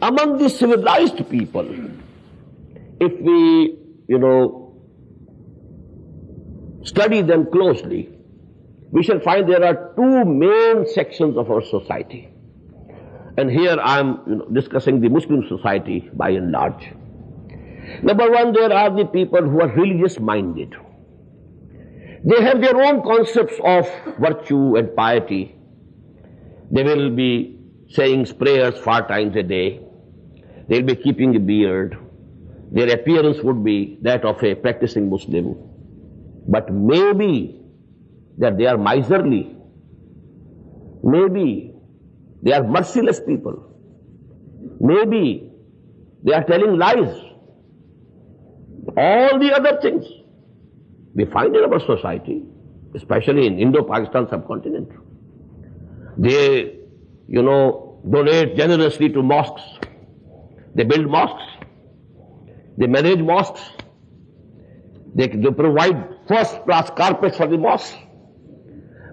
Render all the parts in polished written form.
Among the civilized people, if we, study them closely, we shall find there are two main sections of our society. And here I am discussing the Muslim society by and large. Number one, there are the people who are religious minded. They have their own concepts of virtue and piety. They will be saying prayers 4 times a day. They will be keeping a beard. Their appearance would be that of a practicing Muslim. But maybe that they are miserly. Maybe they are merciless people. Maybe they are telling lies. All the other things we find in our society, especially in Indo-Pakistan subcontinent. They, donate generously to mosques. They build mosques. They manage mosques. They provide first-class carpets for the mosques.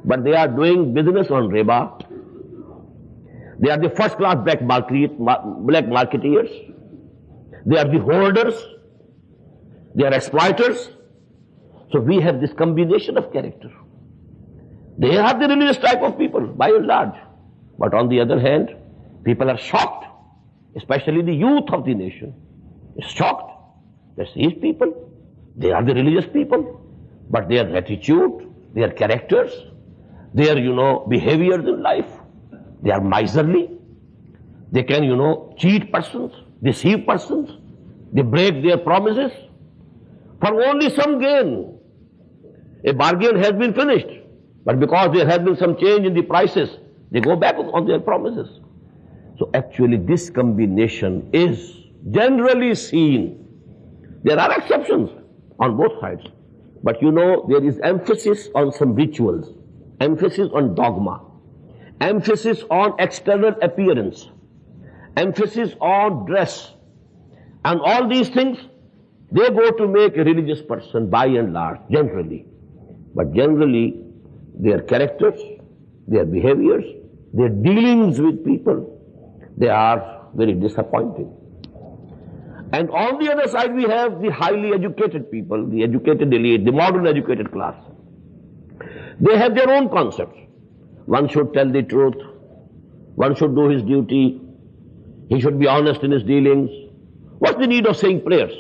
But they are doing business on riba. They are the first-class black marketeers. They are the hoarders. They are exploiters. So we have this combination of character. They are the religious type of people, by and large. But on the other hand, people are shocked, especially the youth of the nation, is shocked that these people, they are the religious people, but their attitude, their characters, their, behaviors in life, they are miserly. They can, cheat persons, deceive persons. They break their promises for only some gain. A bargain has been finished, but because there has been some change in the prices, they go back on their promises. So actually this combination is generally seen. There are exceptions on both sides. But there is emphasis on some rituals, emphasis on dogma, emphasis on external appearance, emphasis on dress. And all these things, they go to make a religious person by and large, generally. But generally, their characters, their behaviors, their dealings with people, they are very disappointing. And on the other side, we have the highly educated people, the educated elite, the modern educated class. They have their own concepts. One should tell the truth. One should do his duty. He should be honest in his dealings. What's the need of saying prayers?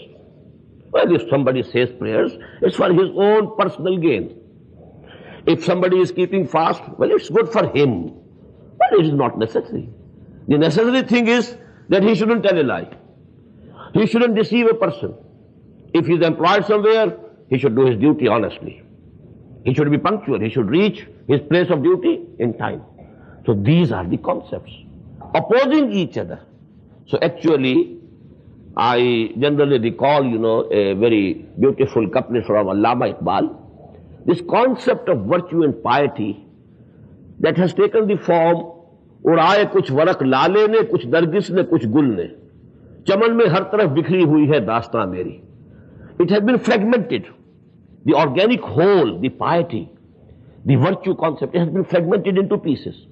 Well, if somebody says prayers, it's for his own personal gain. If somebody is keeping fast, well, it's good for him. But it is not necessary. The necessary thing is that he shouldn't tell a lie. He shouldn't deceive a person. If he is employed somewhere, he should do his duty honestly. He should be punctual. He should reach his place of duty in time. So these are the concepts, opposing each other. So actually, I generally recall, a very beautiful couplet from Allama Iqbal. This concept of virtue and piety that has taken the form, उड़ाए कुछ वरक लाले ने, कुछ नरगिस ने, कुछ गुल ने, चमन में हर तरफ बिखरी हुई है दास्तां मेरी. It has been fragmented. The organic whole, the piety, the virtue concept, it has been fragmented into pieces.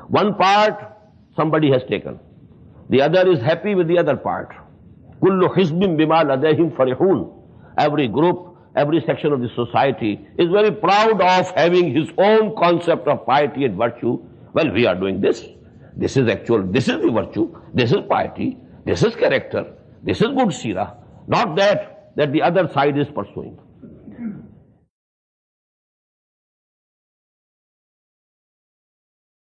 One part somebody has taken. The other is happy with the other part. Kullu hizbin bima ladayhim farihun. Every group, every section of the society is very proud of having his own concept of piety and virtue. Well, we are doing this. This is the virtue. This is piety. This is character. This is good seerah. Not that the other side is pursuing.